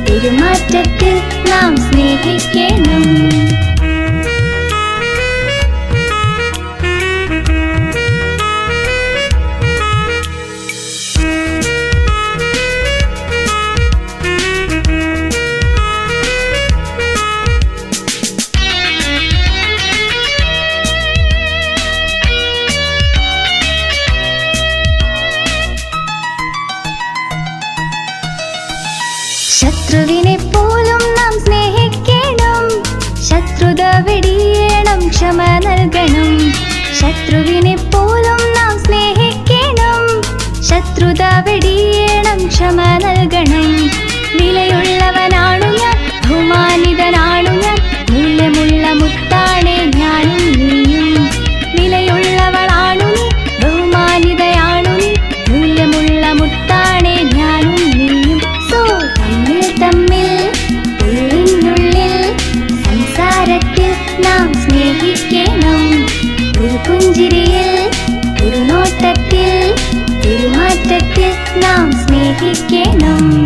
പെരുമാറ്റത്തിൽ നാം സ്നേഹിക്കണം. ശത്രുവിനെ പോലും നാം സ്നേഹിക്കണം. ശത്രുത വെടിയണം, ക്ഷമ നൽകണം. ശത്രുവിനെ പോലും നാം സ്നേഹിക്കണം. ശത്രുത വെടിയണം, ക്ഷമ നൽകണം. വിലയുള്ളവനാണു ഞാൻ, ബഹുമാനിതനാണു ഞാൻ, മൂല്യമുള്ള മുത്താണേ ഞാനും നീയും. വിലയുള്ളവളാണു നീ, ബഹുമാനിതയാണു നീ, മൂല്യമുള്ള മുത്താണേ ഞാനും നീയും. നാം സ്നേഹിക്കണം. ഒരു പുഞ്ചിരിയിൽ, ഒരു നോട്ടത്തിൽ, പെരുമാറ്റത്തിൽ നാം സ്നേഹിക്കണം.